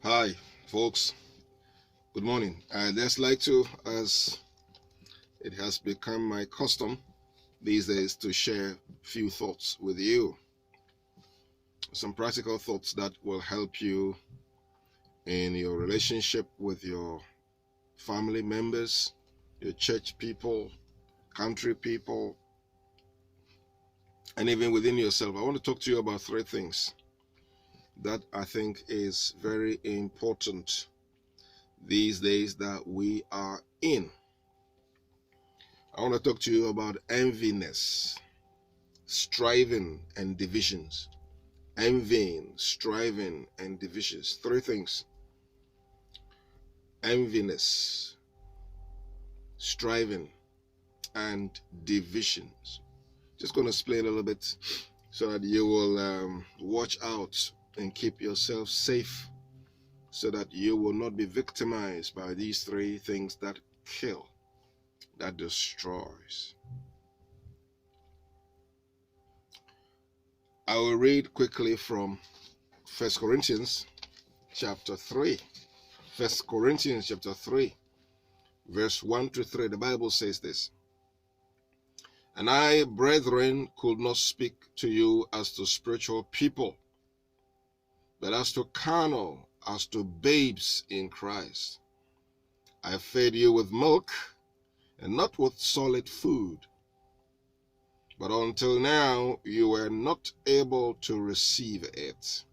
Hi, folks. Good morning. I'd just like to, as it has become my custom these days, to share a few thoughts with you. Some practical thoughts that will help you in your relationship with your family members, your church people, country people, and even within yourself. I want to talk to you about three things that I think is very important these days that we are in. I want to talk to you about enviness, striving, and divisions. Envying, striving, and divisions. Three things. Enviness, striving, and divisions. Just going to explain a little bit so that you will watch out and keep yourself safe so that you will not be victimized by these three things that kill, that destroys. I will read quickly from 1 Corinthians chapter 3. 1 Corinthians chapter 3, verse 1 to 3. The Bible says this: "And I, brethren, could not speak to you as to spiritual people, but as to carnal, as to babes in Christ. I fed you with milk, and not with solid food. But until now you were not able to receive it,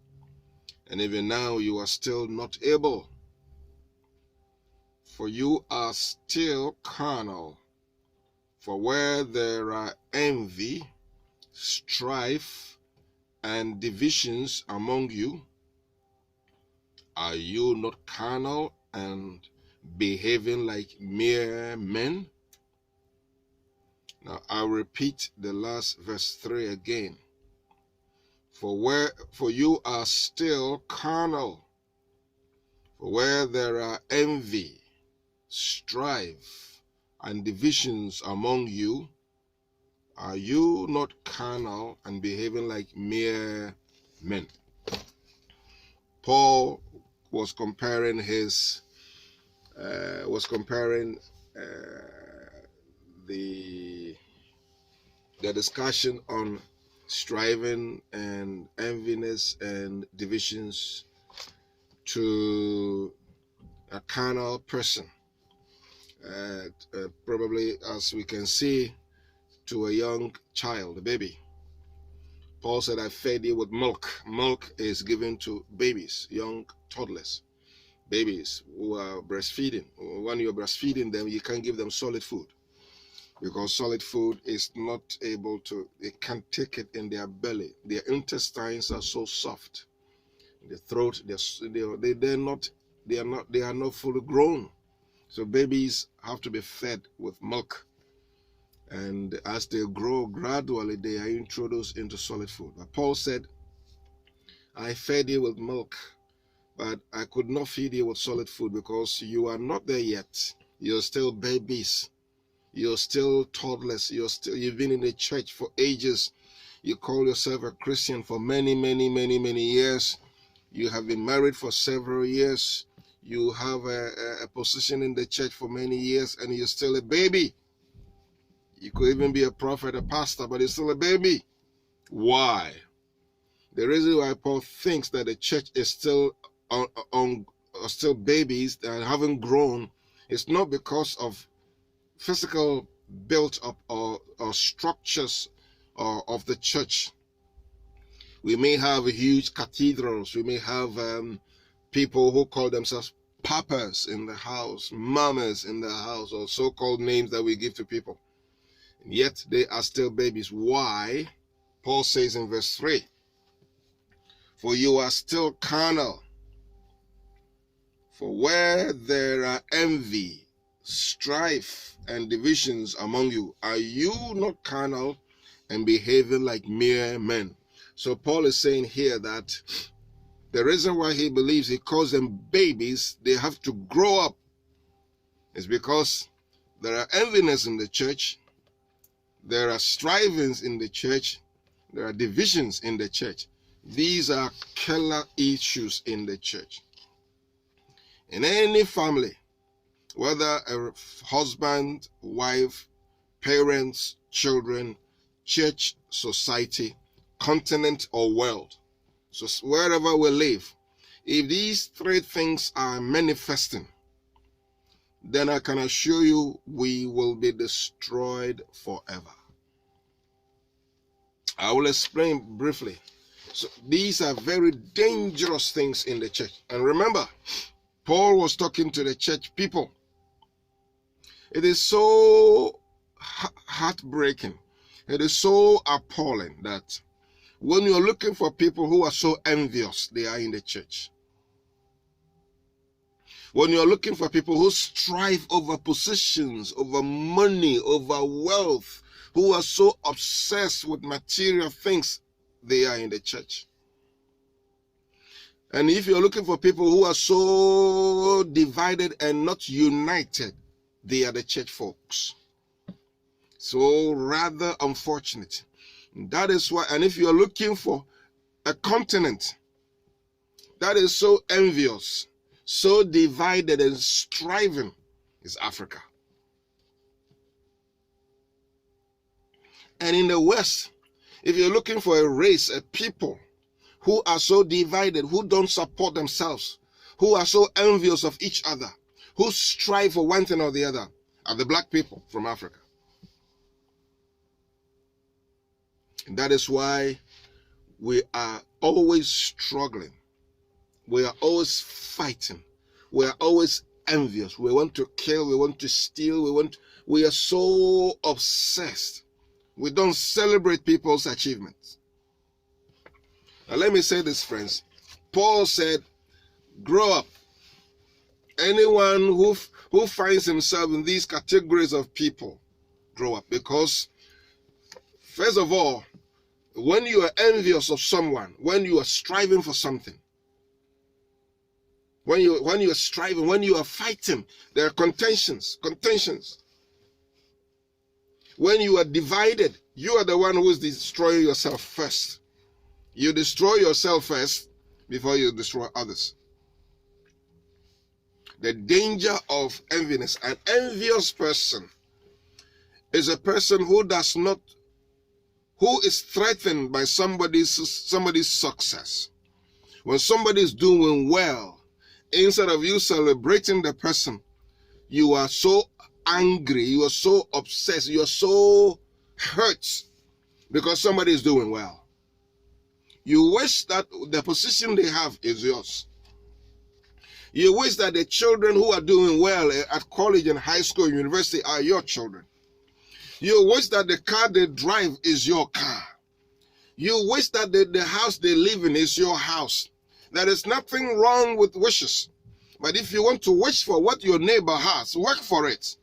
and even now you are still not able. For you are still carnal. For where there are envy, strife, and divisions among you, are you not carnal and behaving like mere men?" Now I'll repeat the last verse 3 again. For you are still carnal. For where there are envy, strife, and divisions among you, are you not carnal and behaving like mere men? Paul was comparing the discussion on striving and enviness and divisions to a carnal person, probably, as we can see, to a young child, a baby. Paul said, "I fed you with milk." Milk is given to babies, young toddlers, babies who are breastfeeding. When you're breastfeeding them, you can't give them solid food, because solid food is not able to, they can't take it in their belly. Their intestines are so soft. The throat, they are not fully grown. So babies have to be fed with milk. And as they grow, gradually they are introduced into solid food. But Paul said, "I fed you with milk, but I could not feed you with solid food because you are not there yet. You're still babies. You're still toddlers. You've been in the church for ages. You call yourself a Christian for many, many, many, many years. You have been married for several years. You have a position in the church for many years, and you're still a baby. You could even be a prophet, a pastor, but you're still a baby." Why? The reason why Paul thinks that the church is still still babies that haven't grown is not because of physical built up or structures of the church. We may have huge cathedrals. We may have people who call themselves papas in the house, mamas in the house, or so-called names that we give to people. And yet they are still babies. Why? Paul says in verse 3, "For you are still carnal. For where there are envy, strife, and divisions among you, are you not carnal and behaving like mere men?" So Paul is saying here that the reason why he believes he calls them babies, they have to grow up, is because there are enviness in the church, there are strivings in the church, there are divisions in the church. These are killer issues in the church. In any family, whether a husband, wife, parents, children, church, society, continent, or world. So wherever we live, if these three things are manifesting, then I can assure you we will be destroyed forever. I will explain briefly. So these are very dangerous things in the church. And remember, Paul was talking to the church people. It is so heartbreaking. It is so appalling that when you're looking for people who are so envious, they are in the church. When you're looking for people who strive over positions, over money, over wealth, who are so obsessed with material things, they are in the church. And if you're looking for people who are so divided and not united, they are the church folks. So rather unfortunate. That is why, and if you're looking for a continent that is so envious, so divided and striving, is Africa. And in the West, if you're looking for a race, a people who are so divided, who don't support themselves, who are so envious of each other, who strive for one thing or the other, are the black people from Africa. And that is why we are always struggling. We are always fighting. We are always envious. We want to kill. We want to steal. We are so obsessed. We don't celebrate people's achievements. Now let me say this, friends. Paul said, grow up. Anyone who finds himself in these categories of people, grow up. Because, first of all, when you are envious of someone, when you are striving for something, when you are striving, when you are fighting, there are contentions. When you are divided, you are the one who is destroying yourself first. You destroy yourself first before you destroy others. The danger of enviness. An envious person is a person who is threatened by somebody's success. When somebody is doing well, instead of you celebrating the person, you are so angry, you are so obsessed, you are so hurt because somebody is doing well. You wish that the position they have is yours. You wish that the children who are doing well at college and high school and university are your children. You wish that the car they drive is your car. You wish that the house they live in is your house. There is nothing wrong with wishes. But if you want to wish for what your neighbor has, work for it.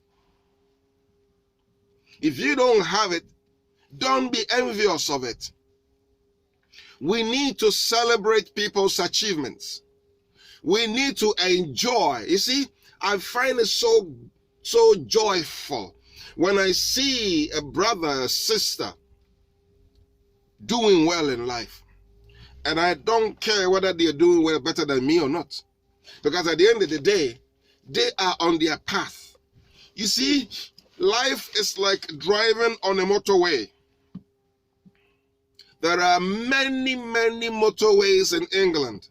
If you don't have it, don't be envious of it. We need to celebrate people's achievements. We need to enjoy. You see, I find it so joyful when I see a brother, a sister doing well in life. And I don't care whether they're doing well better than me or not. Because at the end of the day, they are on their path. You see, life is like driving on a motorway. There are many motorways in England.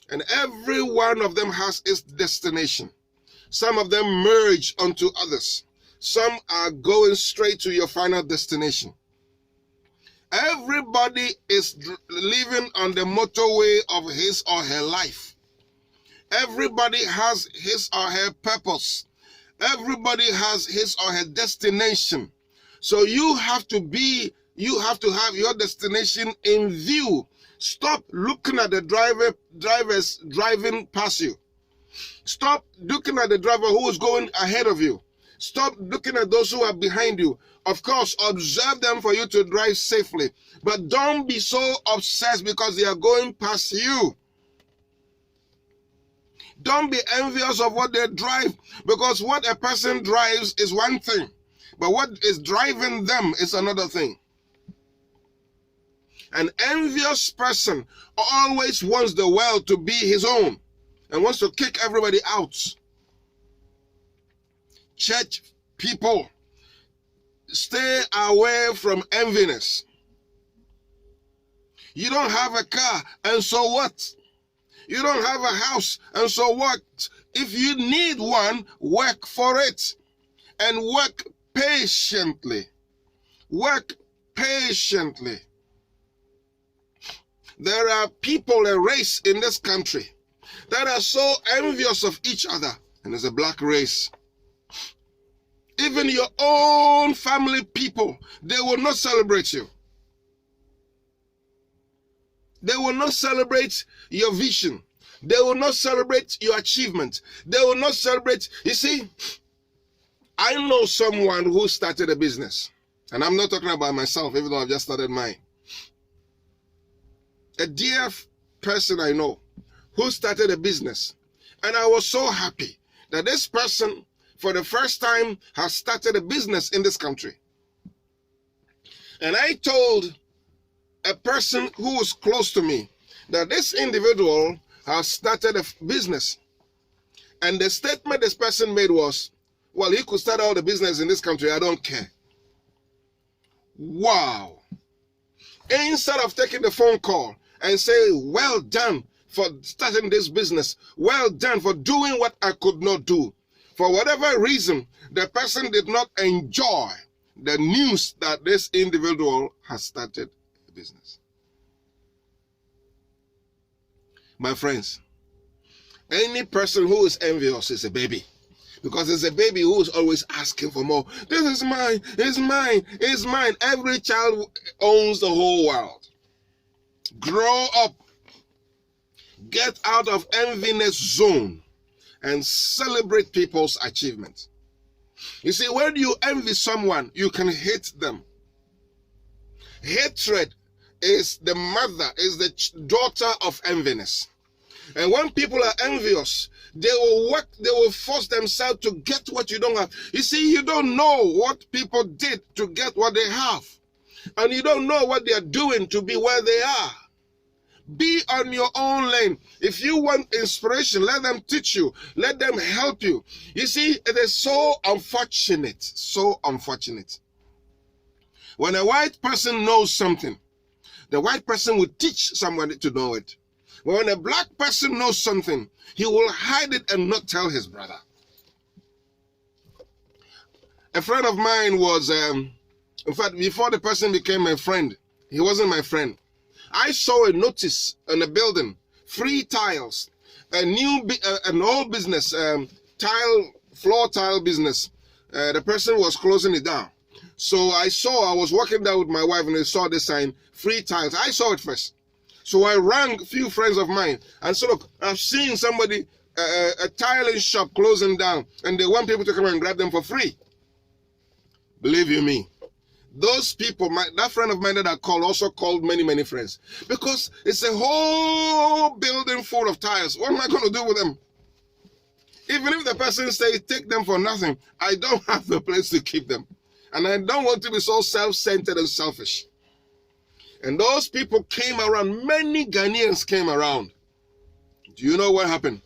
And every one of them has its destination. Some of them merge onto others. Some are going straight to your final destination. Everybody is living on the motorway of his or her life. Everybody has his or her purpose. Everybody has his or her destination. So you have to have your destination in view. Stop looking at the drivers driving past you. Stop looking at the driver who is going ahead of you. Stop looking at those who are behind you. Of course, observe them for you to drive safely. But don't be so obsessed because they are going past you. Don't be envious of what they drive, because what a person drives is one thing, but what is driving them is another thing. An envious person always wants the world to be his own. and wants to kick everybody out. Church people, stay away from enviness. You don't have a car, and so what? You don't have a house, and so what? If you need one, work for it. And work patiently. Work patiently. There are people, a race in this country, that are so envious of each other. And there's a black race. Even your own family people, they will not celebrate you. They will not celebrate your vision. They will not celebrate your achievement. They will not celebrate. You see, I know someone who started a business. And I'm not talking about myself, even though I've just started mine. A dear person I know who started a business. And I was so happy that this person, for the first time, has started a business in this country. And I told a person who was close to me that this individual has started a business. And the statement this person made was, well, he could start all the business in this country, I don't care. Wow. Instead of taking the phone call and say, well done for starting this business, well done for doing what I could not do. For whatever reason, the person did not enjoy the news that this individual has started a business. My friends, any person who is envious is a baby. Because it's a baby who is always asking for more. This is mine, it's mine, it's mine. Every child owns the whole world. Grow up. Get out of enviness zone and celebrate people's achievements. You see, when you envy someone, you can hate them. Hatred is the mother, is the daughter of enviness. And when people are envious, they will work, they will force themselves to get what you don't have. You see, you don't know what people did to get what they have. And you don't know what they are doing to be where they are. Be on your own lane. If you want inspiration, let them teach you. Let them help you. You see, it is so unfortunate. So unfortunate. When a white person knows something, the white person will teach somebody to know it. When a black person knows something, he will hide it and not tell his brother. A friend of mine was, in fact, before the person became my friend, he wasn't my friend. I saw a notice on a building, free tiles, an old business, floor tile business. The person was closing it down. So I was walking down with my wife and I saw the sign, free tiles. I saw it first. So I rang a few friends of mine and said, look, I've seen somebody, a tiling shop closing down and they want people to come and grab them for free. Believe you me. Those people, that friend of mine that I called also called many, many friends. Because it's a whole building full of tiles. What am I going to do with them? Even if the person says, take them for nothing, I don't have the place to keep them. And I don't want to be so self-centered and selfish. And those people came around. Many Ghanaians came around. Do you know what happened?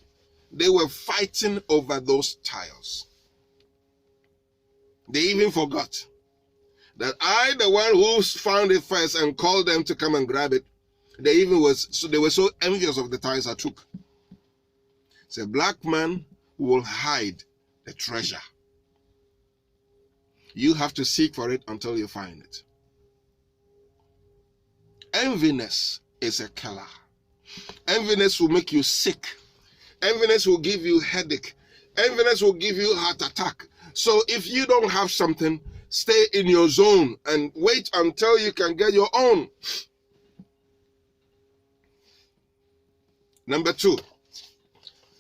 They were fighting over those tiles. They even forgot that I, the one who found it first and called them to come and grab it, they were so envious of the tiles I took. It's a black man who will hide the treasure. You have to seek for it until you find it. Enviness is a killer. Enviness will make you sick. Enviness will give you headache. Enviness will give you heart attack. So if you don't have something, stay in your zone and wait until you can get your own. Number 2,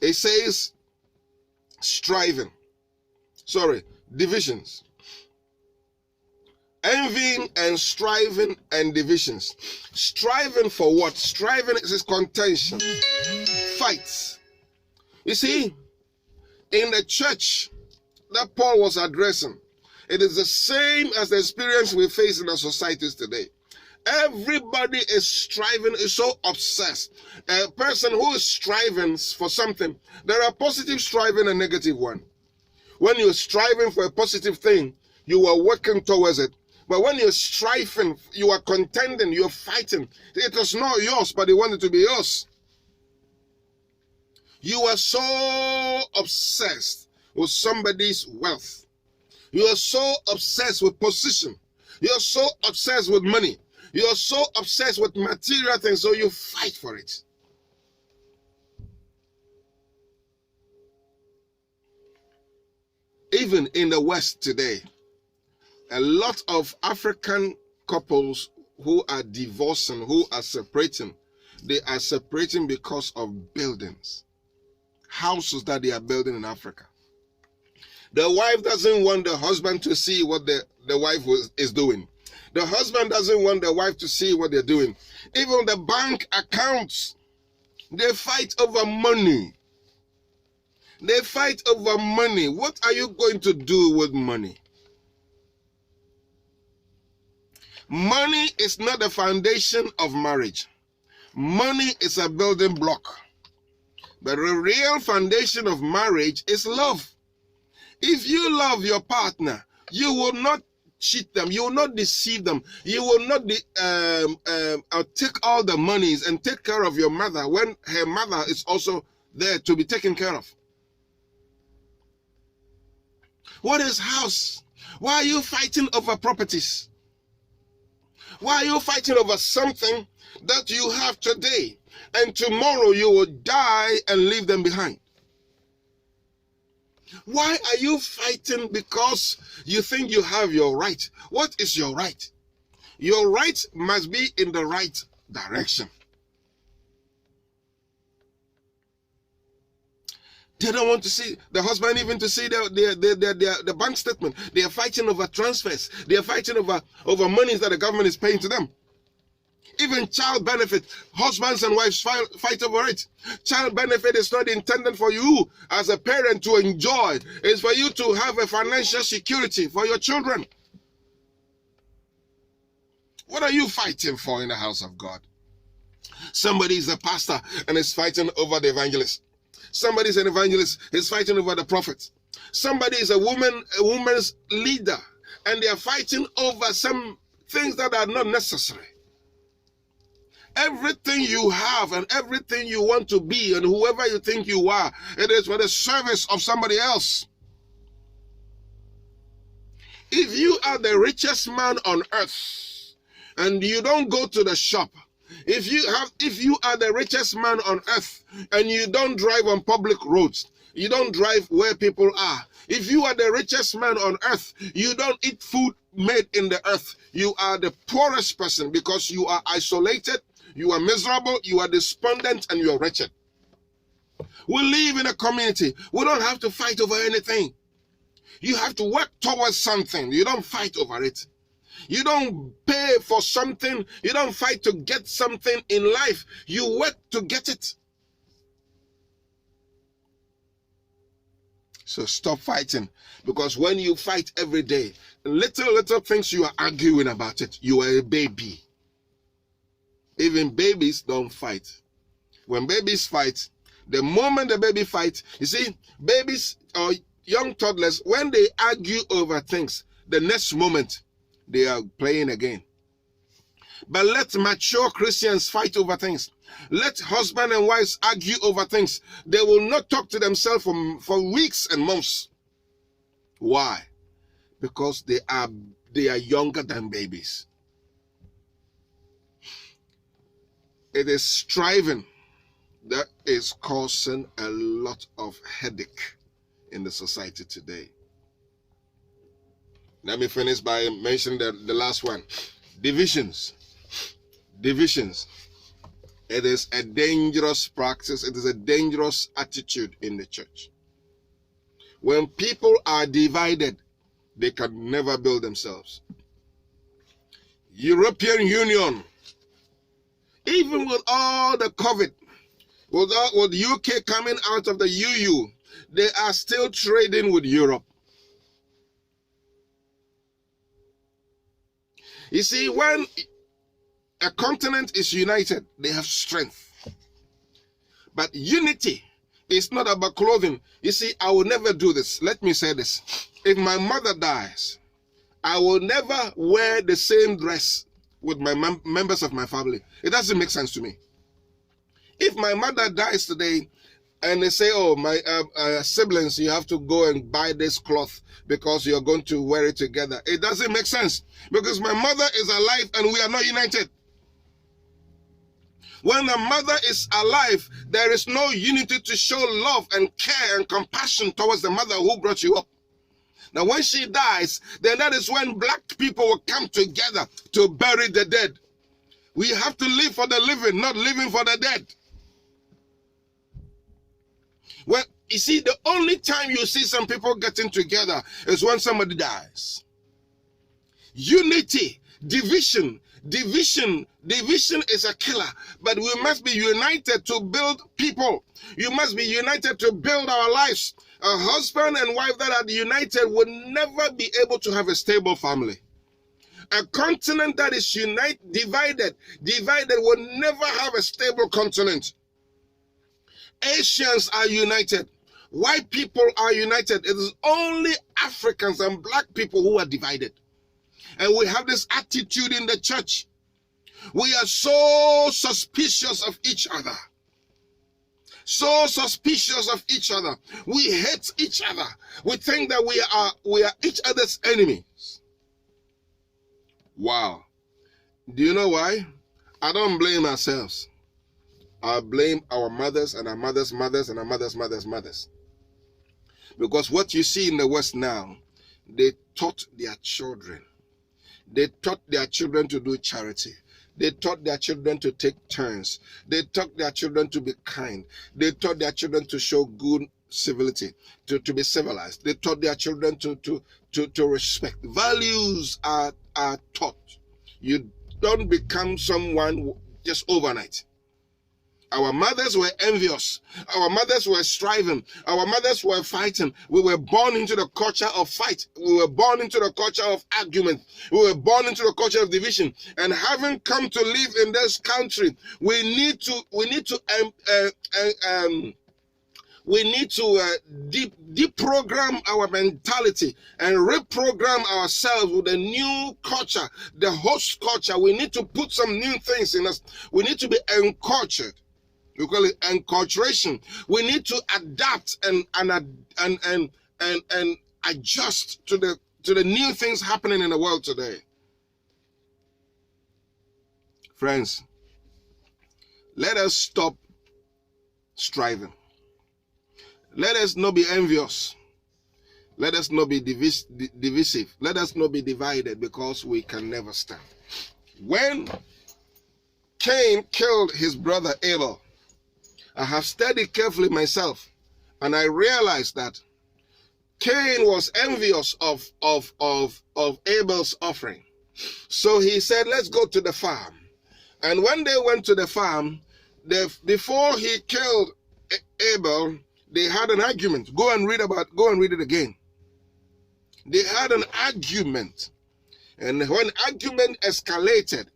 it says divisions. Envying and striving and divisions. Striving for what? Striving is contention, fights. You see, in the church that Paul was addressing, it is the same as the experience we face in our societies today. Everybody is striving, is so obsessed. A person who is striving for something, there are positive striving and negative one. When you're striving for a positive thing, you are working towards it. But when you're striving, you are contending, you're fighting. It is not yours, but they want it to be yours. You are so obsessed with somebody's wealth. You are so obsessed with position. You are so obsessed with money. You are so obsessed with material things, so you fight for it. Even in the West today, a lot of African couples who are divorcing, who are separating, they are separating because of buildings, houses that they are building in Africa. The wife doesn't want the husband to see what the wife is doing. The husband doesn't want the wife to see what they're doing. Even the bank accounts, they fight over money. They fight over money. What are you going to do with money? Money is not the foundation of marriage. Money is a building block. But the real foundation of marriage is love. If you love your partner, you will not cheat them. You will not deceive them. You will not take all the monies and take care of your mother when her mother is also there to be taken care of. What is house? Why are you fighting over properties? Why are you fighting over something that you have today and tomorrow you will die and leave them behind? Why are you fighting because you think you have your right? What is your right? Your right must be in the right direction. They don't want to see the husband even to see the bank statement. They are fighting over transfers. They are fighting over monies that the government is paying to them. Even child benefit, husbands and wives fight over it. Child benefit is not intended for you as a parent to enjoy. It's for you to have a financial security for your children. What are you fighting for in the house of God? Somebody is a pastor and is fighting over the evangelist. Somebody is an evangelist, is fighting over the prophet. Somebody is a woman's leader, and they are fighting over some things that are not necessary. Everything you have and everything you want to be and whoever you think you are, it is for the service of somebody else. If you are the richest man on earth and you don't go to the shop, if you are the richest man on earth and you don't drive on public roads, you don't drive where people are, if you are the richest man on earth, you don't eat food made in the earth, you are the poorest person because you are isolated, you are miserable, you are despondent, and you are wretched. We live in a community. We don't have to fight over anything. You have to work towards something. You don't fight over it. You don't pay for something. You don't fight to get something in life. You work to get it. So stop fighting, because when you fight every day, little things you are arguing about it, you are a baby. Even babies don't fight. When babies fight, the moment the baby fights, you see, babies or young toddlers, when they argue over things, the next moment, they are playing again. But let mature Christians fight over things. Let husband and wives argue over things. They will not talk to themselves for weeks and months. Why? Because they are younger than babies. It is striving that is causing a lot of headache in the society today. Let me finish by mentioning the last one. Divisions. Divisions. It is a dangerous practice. It is a dangerous attitude in the church. When people are divided, they can never build themselves. European Union, even with all the COVID, with UK coming out of the EU, they are still trading with Europe. You see, when A continent is united, they have strength. But unity is not about clothing. You see, I will never do this. Let me say this. If my mother dies, I will never wear the same dress with my members of my family. It doesn't make sense to me. If my mother dies today and they say, oh, my siblings, you have to go and buy this cloth because you're going to wear it together, it doesn't make sense because my mother is alive and we are not united. When a mother is alive, there is no unity to show love and care and compassion towards the mother who brought you up. Now, when she dies, then that is when black people will come together to bury the dead. We have to live for the living, not living for the dead. Well, you see, the only time you see some people getting together is when somebody dies. Unity, division is a killer, but we must be united to build people. You must be united to build our lives. A husband and wife that are united will never be able to have a stable family. A continent that is divided will never have a stable continent. Asians are united. White people are united. It is only Africans and black people who are divided. And we have this attitude in the church. We are so suspicious of each other. So suspicious of each other. We hate each other. We think that we are each other's enemies. Wow. Do you know why? I don't blame ourselves. I blame our mothers and our mothers' mothers and our mothers' mothers' mothers. Because what you see in the West now, they taught their children. They taught their children to do charity. They taught their children to take turns. They taught their children to be kind. They taught their children to show good civility, to be civilized. They taught their children to respect. Values are taught. You don't become someone just overnight. Our mothers were envious. Our mothers were striving. Our mothers were fighting. We were born into the culture of fight. We were born into the culture of argument. We were born into the culture of division. And having come to live in this country, we need to deprogram our mentality and reprogram ourselves with a new culture, the host culture. We need to put some new things in us. We need to be encultured. We call it enculturation. We need to adapt and adjust to the new things happening in the world today. Friends, let us stop striving. Let us not be envious. Let us not be divisive. Let us not be divided, because we can never stand. When Cain killed his brother Abel, I have studied carefully myself, and I realized that Cain was envious of Abel's offering. So he said, let's go to the farm. And when they went to the farm, before he killed Abel, they had an argument. Go and read it again. They had an argument. And when argument escalated,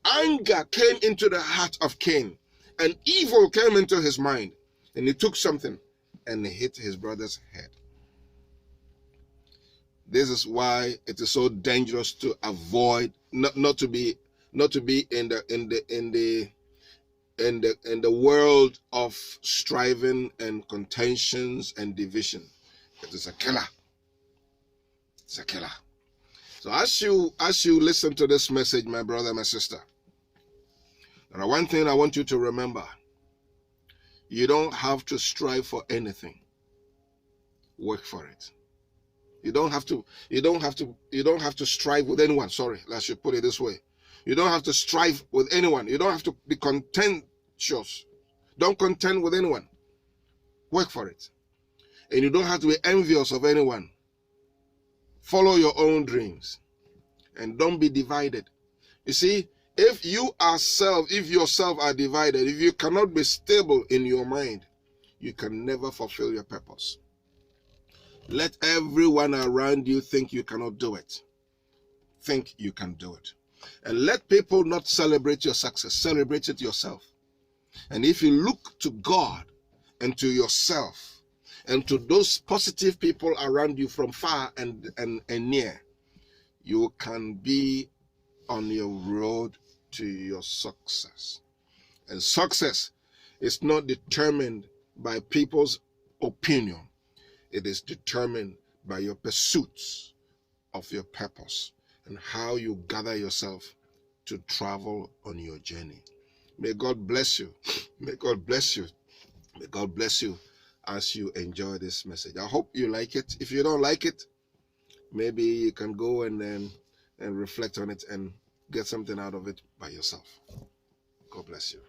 anger came into the heart of Cain. And evil came into his mind. And he took something and hit his brother's head. This is why it is so dangerous to avoid, not to be in the world of striving and contentions and division. It is a killer. It's a killer. So as you listen to this message, my brother, my sister, there are one thing I want you to remember. You don't have to strive for anything. Work for it. You don't have to strive with anyone. Sorry, I should put it this way. You don't have to strive with anyone. You don't have to be contentious. Don't contend with anyone. Work for it. And you don't have to be envious of anyone. Follow your own dreams. And don't be divided. You see, if yourself are divided, if you cannot be stable in your mind, you can never fulfill your purpose. Let everyone around you think you cannot do it. Think you can do it. And let people not celebrate your success. Celebrate it yourself. And if you look to God and to yourself and to those positive people around you from far and near, you can be on your road to your success. And success is not determined by people's opinion. It is determined by your pursuits of your purpose and how you gather yourself to travel on your journey. May God bless you. May God bless you. May God bless you as you enjoy this message. I hope you like it. If you don't like it, maybe you can go and reflect on it and get something out of it by yourself. God bless you.